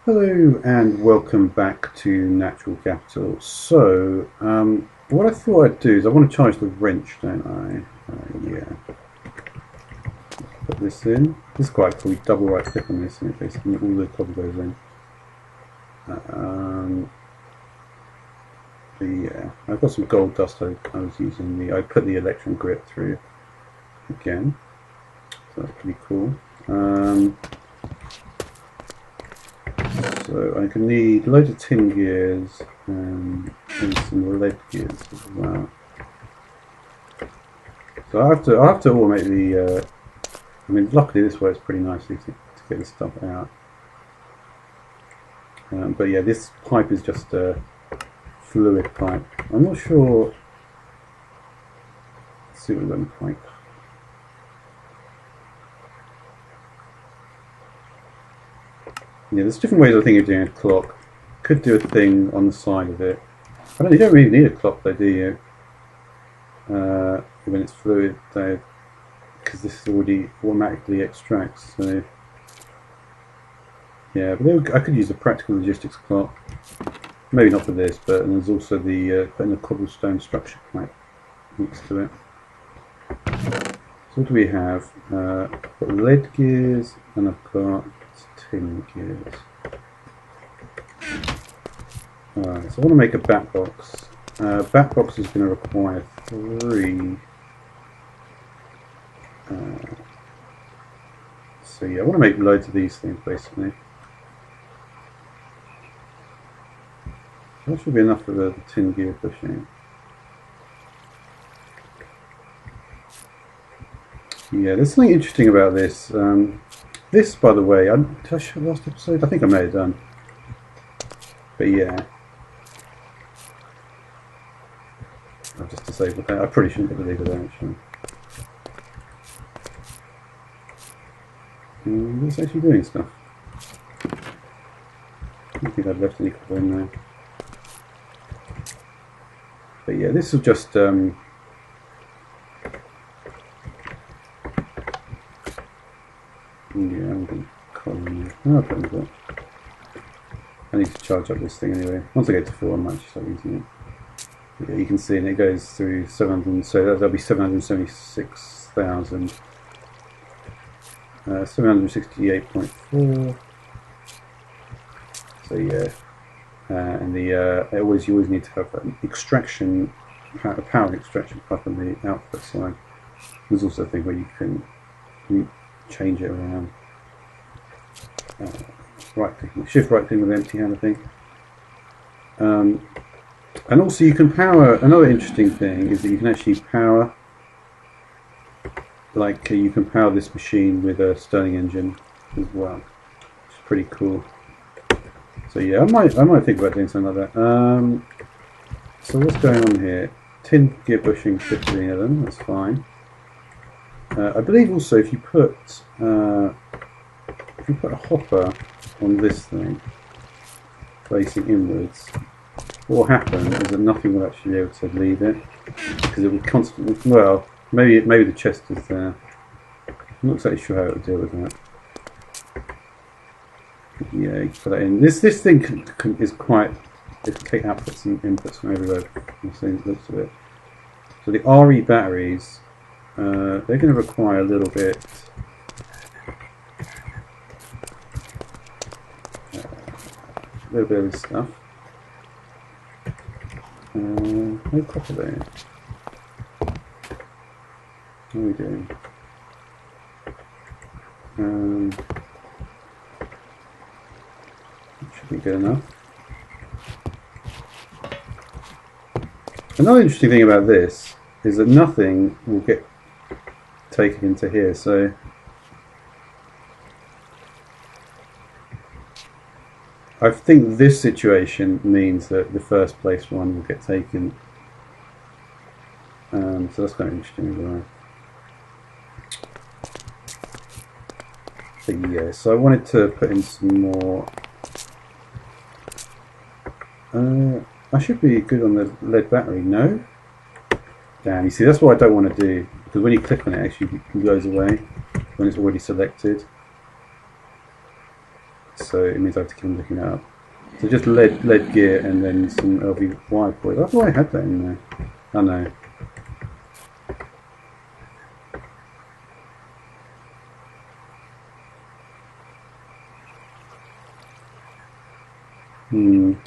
Hello and welcome back to Natural Capital. So, what I thought I'd do is I want to charge the wrench, don't I? Yeah. Put this in. This is quite cool. You double right click on this and it basically all the copper goes in. Yeah, I've got some gold dust I was using. I put the electron grit through again. So that's pretty cool. So I can need loads of tin gears and some lead gears as well. So I have to automate the. I mean, luckily this works pretty nicely to get this stuff out. But yeah, this pipe is just a fluid pipe. I'm not sure. Let's see what we've got in pipe. Yeah, there's different ways I think of doing a clock. Could do a thing on the side of it. I don't. You don't really need a clock though, do you? When it's fluid, though, because this already automatically extracts. So yeah, but I could use a practical logistics clock. Maybe not for this, but there's also the putting a cobblestone structure pipe next to it. So what do we have? I've got lead gears and I've got tin gears. Alright, so I want to make a bat box. Bat box is going to require 3. So yeah, I want to make loads of these things basically. That should be enough for the tin gear pushing. Yeah, there's something interesting about this. This, by the way, did I show last episode? I think I may have done. But yeah. I've just disabled that. I probably shouldn't have deleted that actually. It's actually doing stuff. I don't think I've left any copper in there. But yeah, this will just yeah, I'm going to column. Oh, I need to charge up this thing anyway. Once I get to 4, I might start using it. Yeah, you can see, and it goes through 700. So that'll be 776,000. 768.4. So yeah. And you always need to have an extraction, power extraction pipe on the output side. There's also a thing where you can change it around. Right clicking, shift right clicking with empty hand, I think. And also you can power. Another interesting thing is that you can actually power. Like you can power this machine with a Stirling engine as well, which is pretty cool. So yeah, I might think about doing something like that. So what's going on here? Tin gear bushing, 15 of them. That's fine. I believe also if you put a hopper on this thing facing inwards, what will happen is that nothing will actually be able to leave it because it will constantly. Well, maybe the chest is there. I'm not exactly sure how it will deal with that. Yeah, you can put that in. This thing is quite. It can take outputs and inputs from everywhere. Looks of it. So the RE batteries, they're going to require a little bit. A little bit of this stuff. No copper there. What are we doing? Should be good enough. Another interesting thing about this is that nothing will get taken into here. So I think this situation means that the first place one will get taken. So that's quite interesting as well. But yeah, so I wanted to put in some more. I should be good on the lead battery, no? Damn, you see, that's what I don't want to do, because when you click on it, it actually goes away when it's already selected. so it means I have to keep on looking it up. So just lead gear and then some LVY coils. I thought I had that in there. Oh no.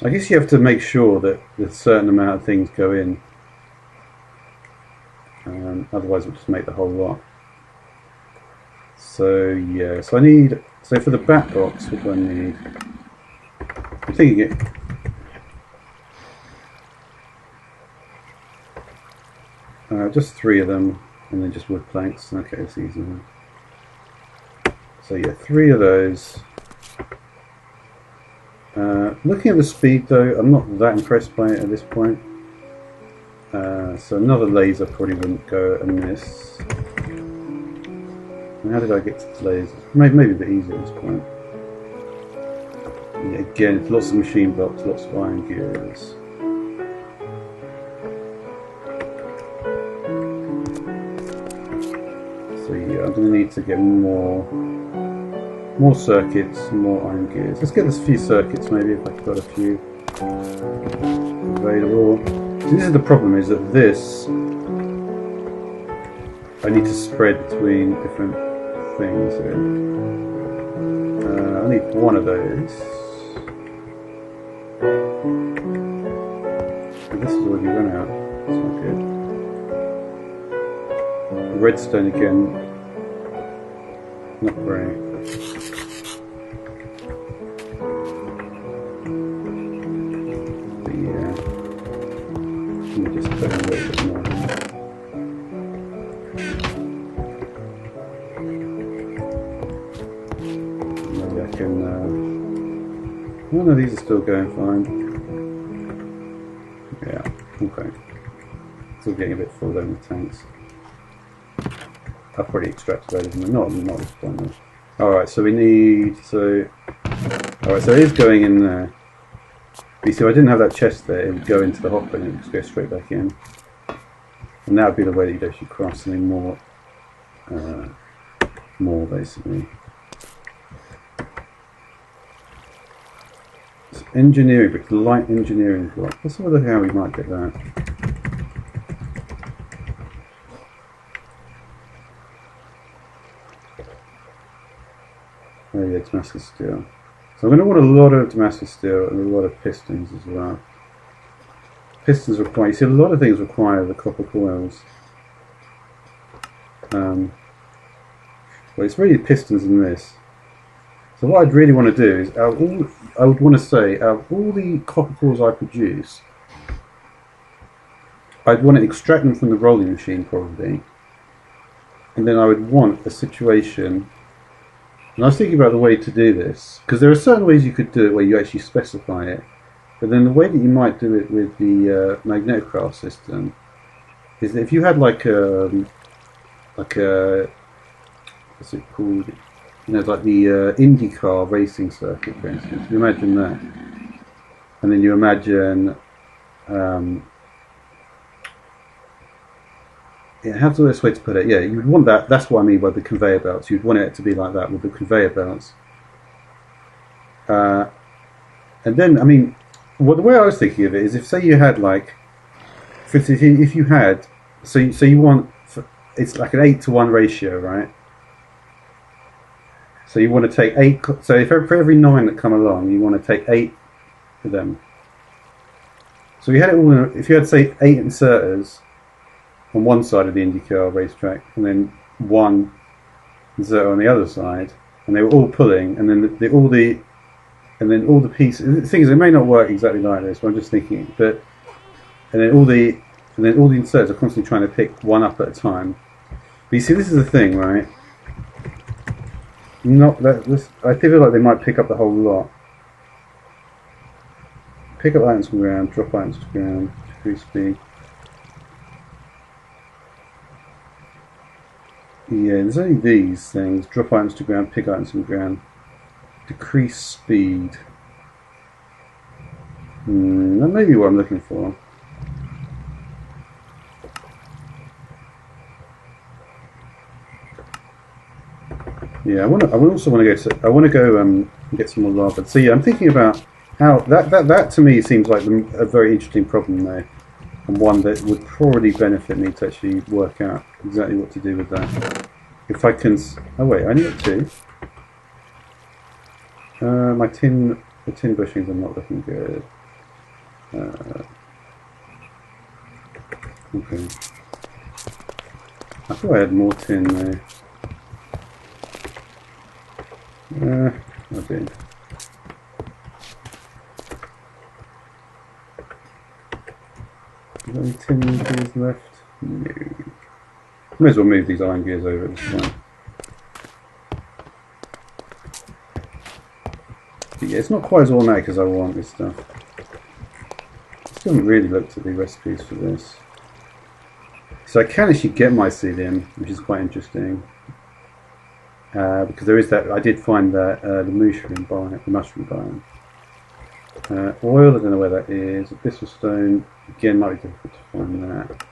I guess you have to make sure that a certain amount of things go in. Otherwise it'll just make the whole lot. So yeah, so I need, so for the back box, what do I need? I'm thinking it. Just 3 of them, and then just wood planks. Okay, it's easy. So yeah, 3 of those. Looking at the speed though, I'm not that impressed by it at this point. So another laser probably wouldn't go amiss. And how did I get to the laser? Maybe a bit easier at this point. Yeah, again, it's lots of machine blocks, lots of iron gears. So yeah, I'm going to need to get more circuits, more iron gears. Let's get this few circuits maybe, if I've got a few available. So this is the problem, is that this I need to spread between different things here. I need 1 of those. And this is already run out. That's not good. Redstone again. Not great. But yeah. Let me just put in a little bit more. Maybe I can. Oh no, these are still going fine. Yeah, okay. Still getting a bit full there in the tanks. I've probably extracted those and not this point. Alright, so we need, alright, so it is going in there. But you see, if I didn't have that chest there, it would go into the hopper and it would just go straight back in. And that would be the way that you'd actually cross something more basically. It's engineering, but light engineering block. Let's have a look how we might get that. Oh yeah, Damascus steel. So I'm going to want a lot of Damascus steel and a lot of pistons as well. Pistons require, you see, a lot of things require the copper coils. Well, it's really pistons in this. So what I'd really want to do is, I would want to say, out of all the copper cores I produce, I'd want to extract them from the rolling machine probably, and then I would want a situation. And I was thinking about the way to do this, because there are certain ways you could do it where you actually specify it, but then the way that you might do it with the magnetocraft system is that if you had like a what's it called? You know, like the IndyCar racing circuit, for instance. You imagine that, and then you imagine. Yeah, how's the best way to put it? Yeah, you would want that. That's what I mean by the conveyor belts. You'd want it to be like that with the conveyor belts. And then, I mean, the way I was thinking of it is, if say you had like, for instance, if you had, so you want, it's like an 8-to-1 ratio, right? So you want to take 8. So if for every 9 that come along, you want to take 8 of them. So you had it all. If you had say 8 inserters on one side of the IndyCar racetrack, and then 1 inserter on the other side, and they were all pulling, and then all the pieces. The thing is, it may not work exactly like this, but I'm just thinking. But and then all the inserters are constantly trying to pick one up at a time. But you see, this is the thing, right? Not that this. I feel like they might pick up the whole lot. Pick up items from ground, drop items to ground, decrease speed. Yeah, there's only these things. Drop items to ground, pick items from ground. Decrease speed. That may be what I'm looking for. Yeah, I also want to go to. I want to go get some more lava. So yeah, I'm thinking about how that to me seems like a very interesting problem there, and one that would probably benefit me to actually work out exactly what to do with that. If I can. Oh wait, I only got two. The tin bushings are not looking good. Okay. I thought I had more tin there. I did. Is there any tin gears left? No. May as well move these iron gears over at this point. But yeah, it's not quite as automatic as I want this stuff. I still haven't really looked at the recipes for this. So I can actually get mycelium, which is quite interesting. Because there is that, I did find that the mushroom biome. Oil, I don't know where that is. Abyssal stone, again, might be difficult to find that.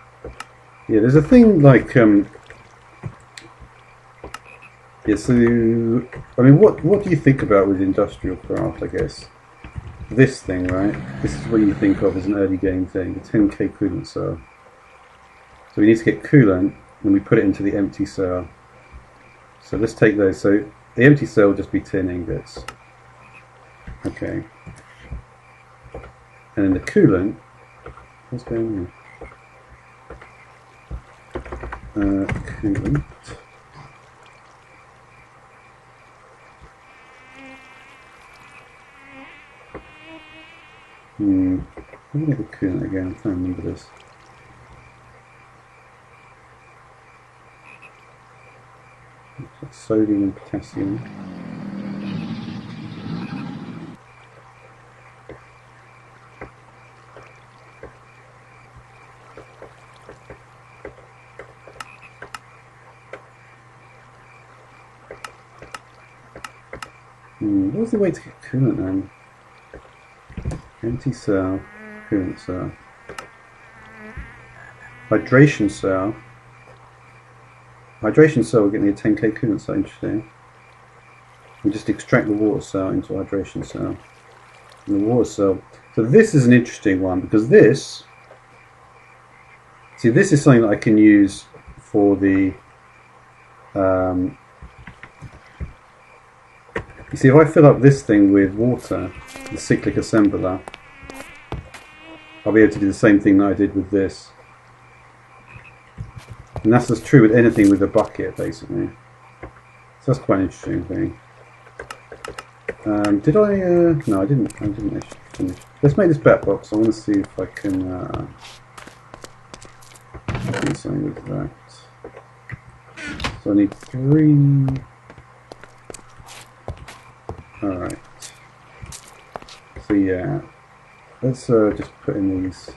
Yeah, there's a thing like, yeah, so, I mean, what do you think about with industrial craft, I guess? This thing, right? This is what you think of as an early game thing, the 10k coolant cell. So we need to get coolant, and we put it into the empty cell. So let's take those. So the empty cell will just be tin ingots. Okay. And then the coolant, what's going on? Coolant. Let me get the coolant again. I'm trying to remember this. Sodium and potassium. What's the way to get coolant then? Empty cell, coolant cell. Hydration cell. Hydration cell will get me a 10k coolant cell, interesting. We just extract the water cell into a hydration cell. And the water cell. So this is an interesting one because this. See, this is something that I can use for the. You see, if I fill up this thing with water, the cyclic assembler, I'll be able to do the same thing that I did with this. And that's just true with anything with a bucket, basically. So that's quite an interesting thing. Did I? No, I didn't actually finish. Let's make this bat box. I want to see if I can do something with that. So I need 3. All right. So yeah, let's just put in these. So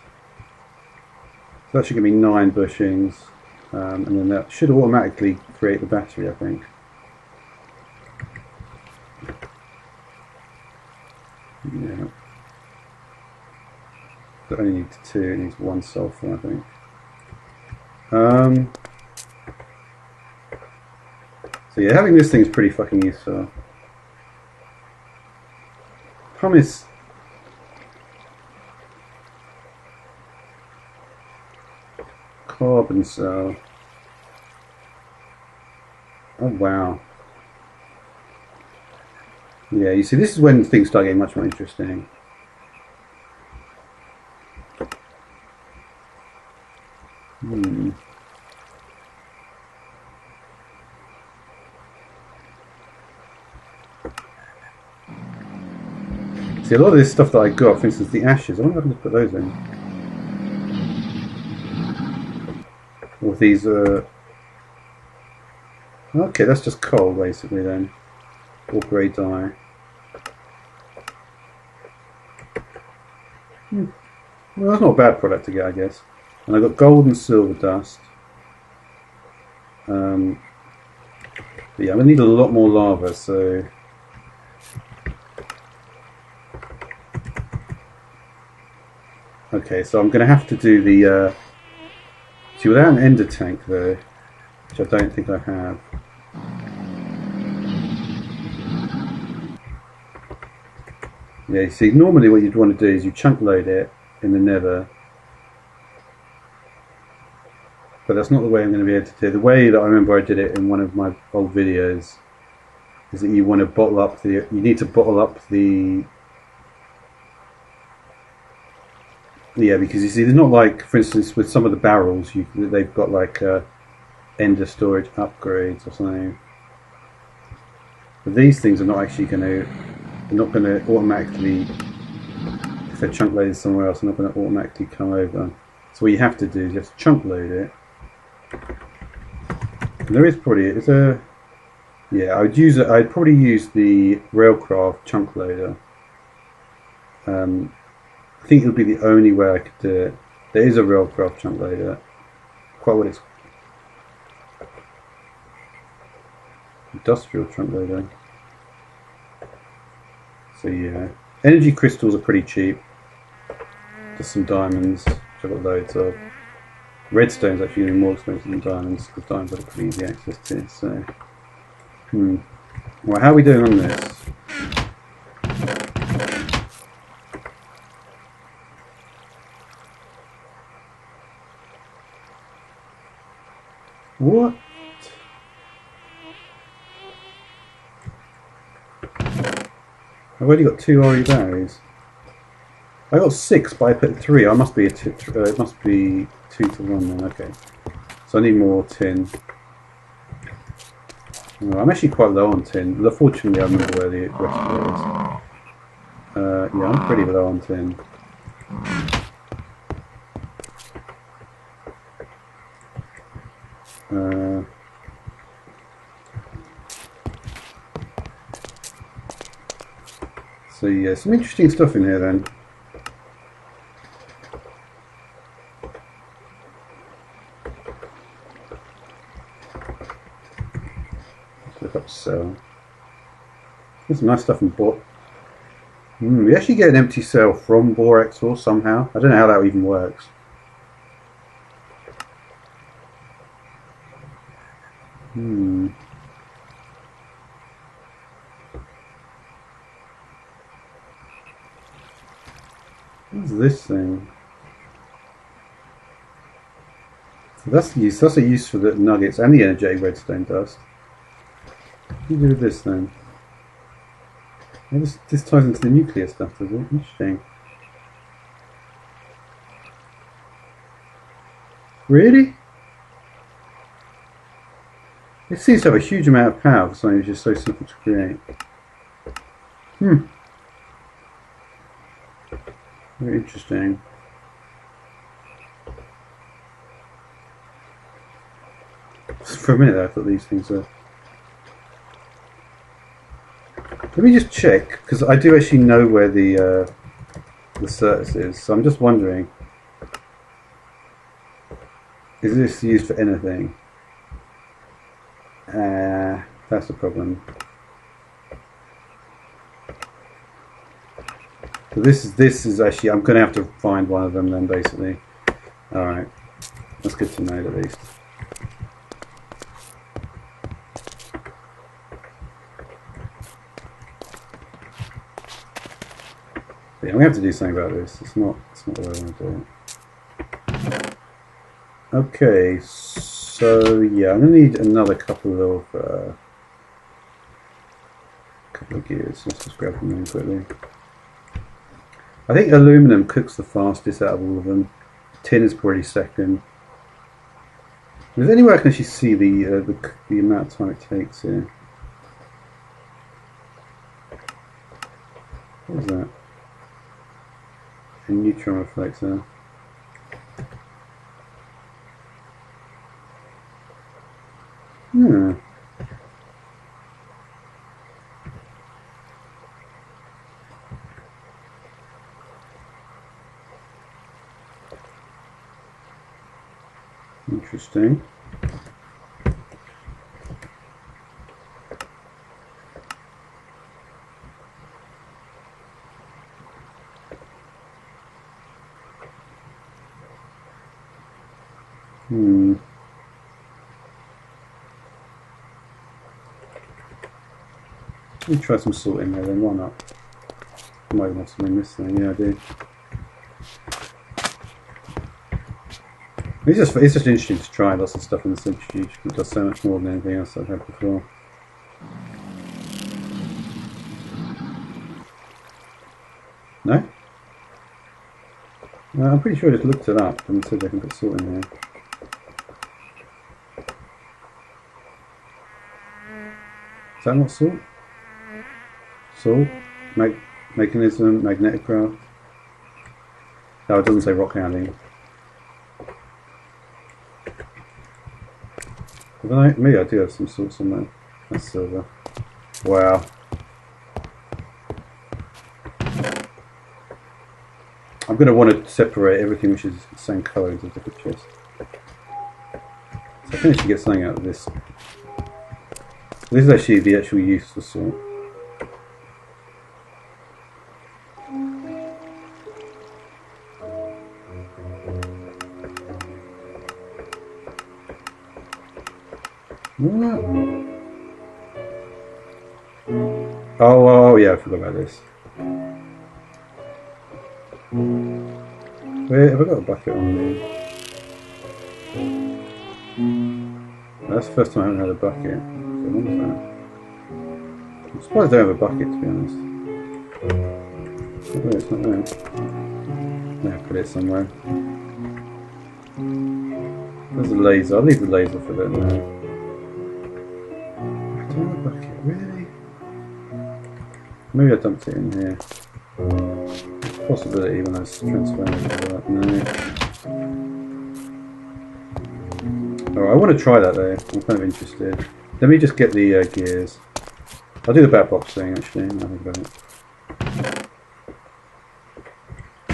that should give me 9 bushings. And then that should automatically create the battery, I think. Yeah. It only needs 2, it needs 1 sulfur, I think. So yeah, having this thing is pretty fucking useful. Promise. Carbon cell. Oh wow. Yeah, you see, this is when things start getting much more interesting. See, a lot of this stuff that I got, for instance, the ashes, I wonder if I can just put those in. Or these okay, that's just coal basically then. Or grey dye. Well, that's not a bad product to get, I guess. And I've got gold and silver dust. But yeah, I'm going to need a lot more lava, so... Okay, so I'm going to have to do the... See, without an ender tank though, which I don't think I have. Yeah, you see, normally what you'd want to do is you chunk load it in the nether, but that's not the way I'm going to be able to do it. The way that I remember I did it in one of my old videos is that you want to bottle up the, you need to bottle up the, yeah, because you see, there's not like, for instance, with some of the barrels, they've got like ender storage upgrades or something. But these things are not actually going to, they're not going to automatically, if they're chunk loaded somewhere else, they're not going to automatically come over. So what you have to do is just chunk load it. And there is probably, it's a, yeah, I'd probably use the Railcraft chunk loader. I think it would be the only way I could do it. There is a Railcraft chunk loader. Quite what it's, industrial chunk loader. So yeah, energy crystals are pretty cheap. Just some diamonds, which I've got loads of. Redstone's actually even more expensive than diamonds, because diamonds are pretty easy access to. So, well, how are we doing on this? What? I've already got 2 ori berries. I got 6, but I put 3. I must be it must be 2 to 1 then. Okay, so I need more tin. Oh, I'm actually quite low on tin. Fortunately, I remember where the rest of it is. Yeah, I'm pretty low on tin. So yeah, some interesting stuff in here then. Look up cell. There's some nice stuff in bot. We actually get an empty cell from borax ore somehow. I don't know how that even works. What's this thing? So that's the use. That's a use for the nuggets and the energetic redstone dust. What do you do with this then? Yeah, this ties into the nuclear stuff, does it? Interesting. Really? It seems to have a huge amount of power for something which is so simple to create. Very interesting. For a minute I thought these things are... Let me just check, because I do actually know where the Certus is, so I'm just wondering, is this used for anything? That's the problem. So this is actually, I'm going to have to find one of them then, basically. Alright, that's good to know at least. Yeah, we have to do something about this. It's not the way I want to do it. Okay, so yeah, I'm going to need another couple of gears. Let's just grab them in quickly. I think aluminum cooks the fastest out of all of them. Tin is probably second. Is there any way I can actually see the amount of time it takes here? What is that? A neutron reflector. Hmm. Interesting. Let me try some salt in there then, why not? I might even have something in this thing. Yeah, I do. It's just interesting to try lots of stuff in the centrifuge. It does so much more than anything else I've had before. No? I'm pretty sure I just looked it up and said I can put salt in here. Is that not salt? Salt? Mechanism, magnetic craft. No, it doesn't say rock hounding. I don't know, maybe I do have some salt somewhere. That's silver. Wow. I'm going to want to separate everything which is the same colour into different chests. So I think I should get something out of this. This is actually the actual use for salt. What? Oh yeah, I forgot about this. Wait, have I got a bucket on me? That's the first time I haven't had a bucket. So what was that? I'm surprised I don't have a bucket, to be honest. Oh, it's not there. I'll put it somewhere. There's a laser. I'll leave the laser for that now. I don't have a bucket, really? Maybe I dumped it in here. Possibility when I was transferring it. No. Alright, I want to try that though. I'm kind of interested. Let me just get the gears. I'll do the bat box thing actually. I think about it.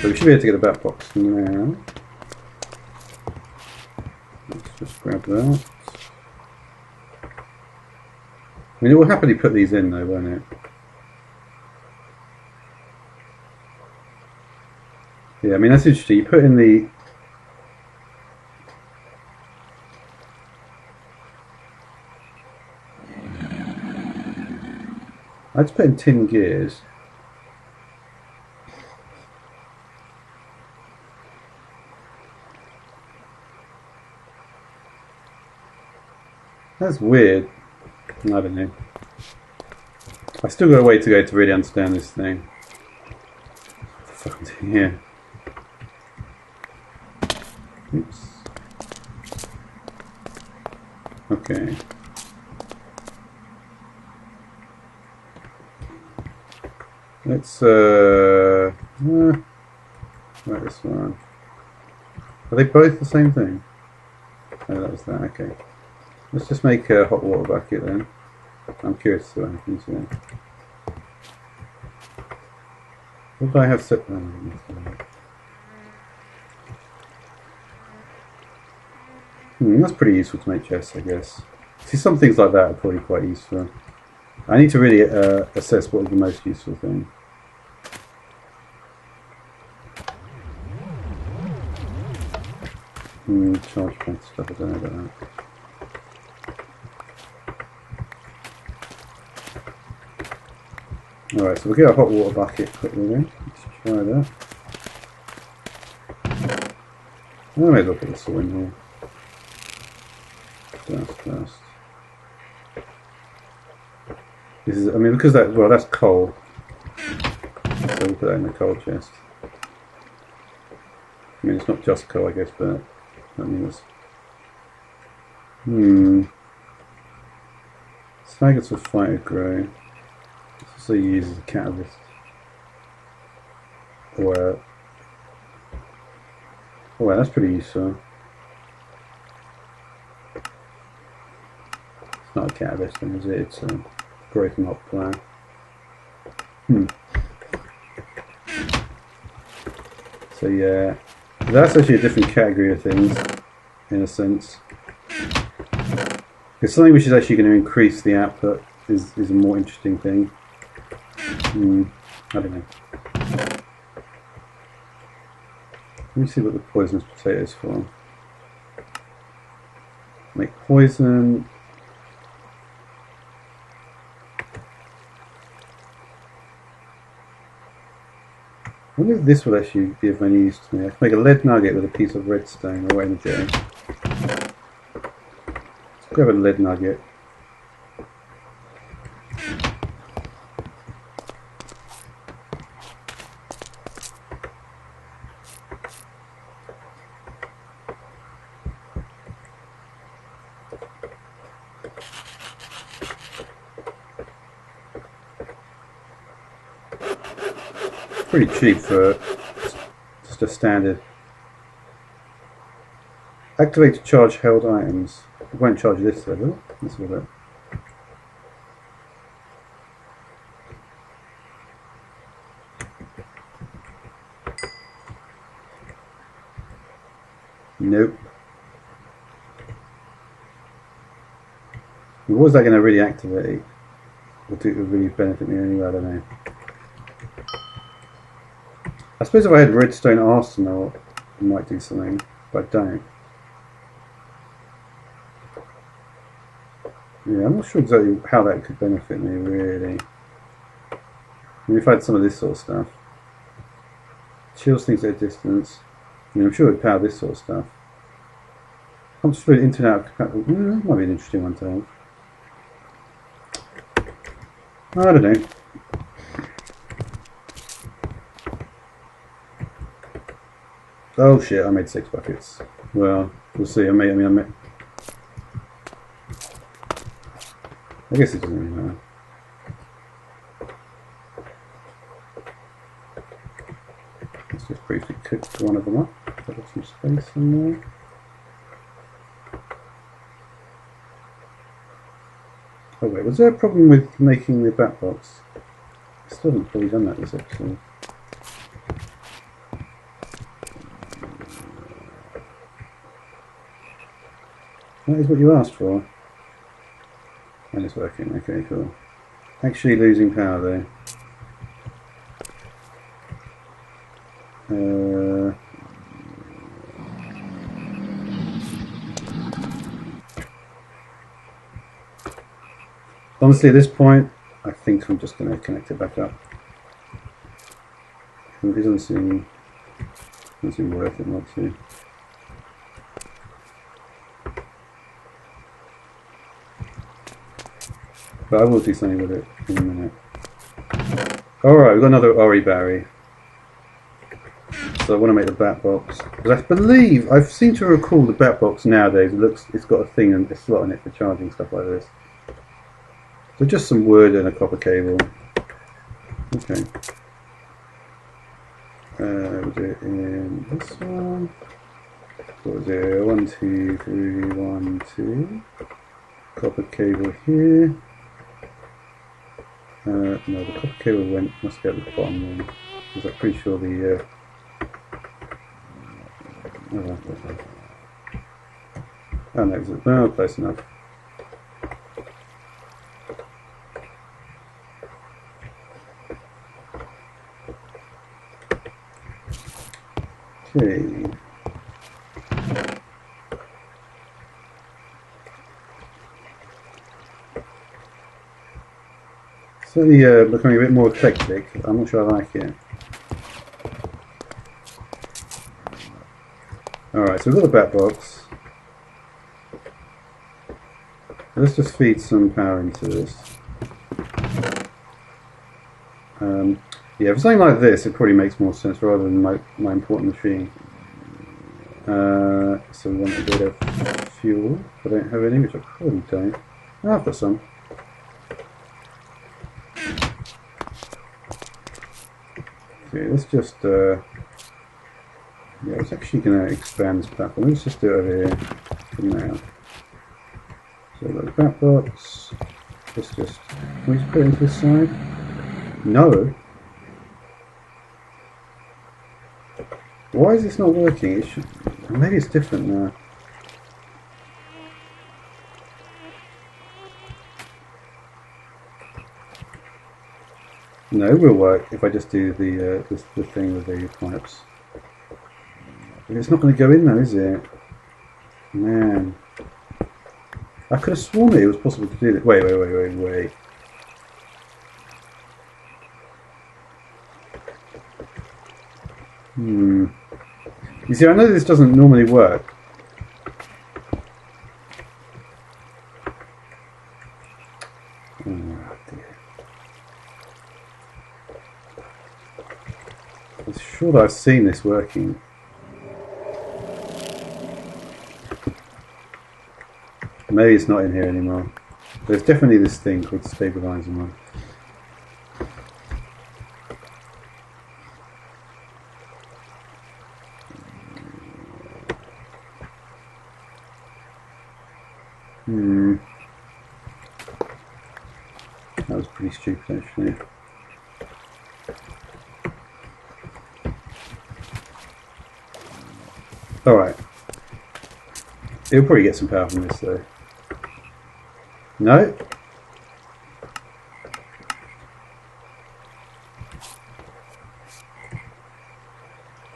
So we should be able to get the bat box now. Let's just grab that. I mean, it will happily put these in though, won't it? Yeah, I mean that's interesting. You put in the I'd put in tin gears. That's weird. I don't know. I still got a way to go to really understand this thing. What the fuck am I doing here? Oops. Okay. Let's right, this one. Are they both the same thing? Oh, that was that. Okay. Let's just make a hot water bucket then. I'm curious to see what happens here. What do I have set? That's pretty useful to make chests, I guess. See, some things like that are probably quite useful. I need to really assess what is the most useful thing. Charge point stuff, I don't know about that. Alright, so we'll get a hot water bucket quickly then. Let's try that. I may as well put this all in here. Dust. This is, I mean, because that, well, that's coal. So we'll put that in the coal chest. I mean, it's not just coal, I guess, but I mean, it's. Faggots will fight grow. It's also used as a catalyst. Or. Oh, wow, that's pretty useful. It's not a catalyst, then, is it? It's a breaking up plan. So yeah, that's actually a different category of things, in a sense. Because something which is actually going to increase the output is a more interesting thing. I don't know. Let me see what the poisonous potato is for. Make poison. wonder if this will actually be of any use to me. I can make a lead nugget with a piece of redstone or energy. Let's grab a lead nugget. Pretty cheap for just a standard. Activate to charge held items. It won't charge this though, will it? Let's have a look. Nope. Was that going to really activate? Or do it really benefit me anyway? I don't know. I suppose if I had redstone arsenal, it might do something, but I don't. Yeah, I'm not sure exactly how that could benefit me, really. I mean, if I had some of this sort of stuff. Chills things at a distance. I mean, I'm sure it would power this sort of stuff. I'm just really into and out of capacitor. That might be an interesting one to have. I don't know. Oh shit, I made 6 buckets. Well, we'll see. I guess it doesn't really matter. Let's just briefly cook one of them up. Put some space in there. Oh wait, was there a problem with making the bat box? I still haven't fully done that this episode. That is what you asked for. And it's working, okay, cool. Actually losing power though. Honestly, at this point, I think I'm just going to connect it back up. It doesn't seem worth it not to. But I will do something with it in a minute. Alright, we've got another Ori Barry. So I want to make the bat box. Because I believe, I seem to recall the bat box nowadays, it's got a thing and a slot in it for charging stuff like this. So just some wood and a copper cable. Okay. We'll do it in this one. So we'll do 1, 2, 3, 1, 2. Copper cable here. No, the copper cable must go at the bottom then. Because I'm pretty sure the... oh no, close enough. Okay. Certainly becoming a bit more eclectic. I'm not sure I like it. Alright, so we've got a bat box. Let's just feed some power into this. Yeah, for something like this, it probably makes more sense rather than my important machine. So we want a bit of fuel. I don't have any, which I probably don't. Oh, I've got some. Okay, let's just... yeah, I was actually going to expand this platform. Let's just do it over here for now. So we've got a bat box. Let's just... Can we just put it into this side? No! Why is this not working? It should... Maybe it's different now. No, it will work if I just do the thing with the pipes. It's not going to go in though, is it? Man. I could have sworn it was possible to do that. Wait. You see, I know this doesn't normally work. Oh, dear. I'm sure that I've seen this working. Maybe it's not in here anymore. There's definitely this thing called stabilizer mod. That was pretty stupid, actually. Alright. It'll probably get some power from this, though. No?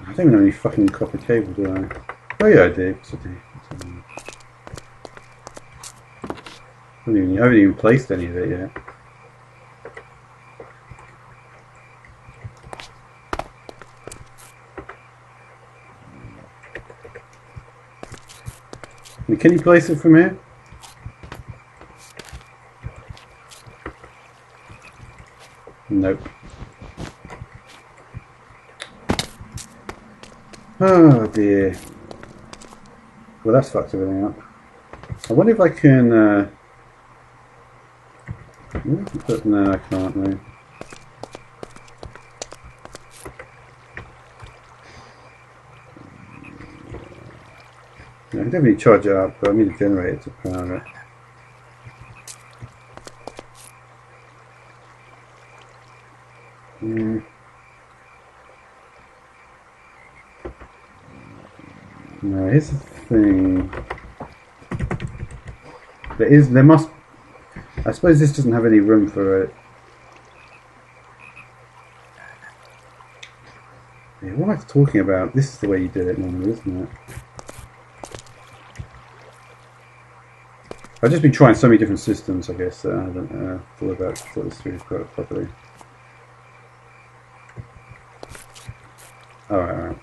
I don't even have any fucking copper cable, do I? Oh yeah, I do. Yes, I do. I haven't even placed any of it yet. Can you place it from here? Nope. Oh dear. Well, that's fucked everything up. I wonder if I can. No, I can't. No. I can definitely charge it up, but I need a generator to power it. No, here's the thing. There must. I suppose this doesn't have any room for it. Yeah, what am I talking about? This is the way you do it normally, isn't it? I've just been trying so many different systems, I guess, that I haven't thought this through quite properly. Alright.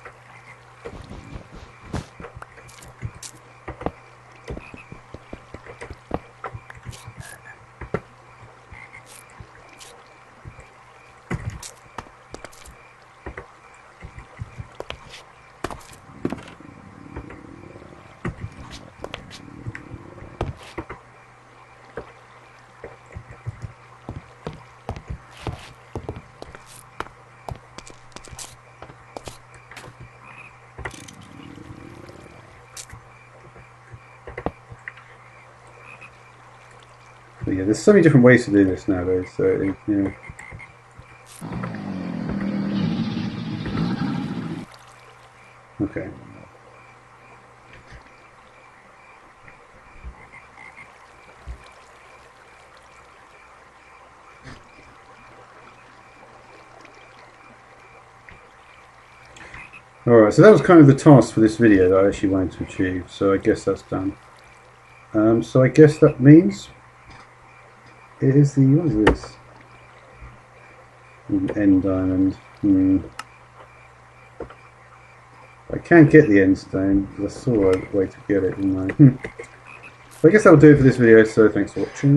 But yeah, there's so many different ways to do this nowadays, so you know. Okay. Alright, so that was kind of the task for this video that I actually wanted to achieve, so I guess that's done. So I guess that means it is the, what is this? End diamond. I can't get the end stone, because I saw a way to get it, didn't I? So I guess that'll do it for this video, so thanks for watching.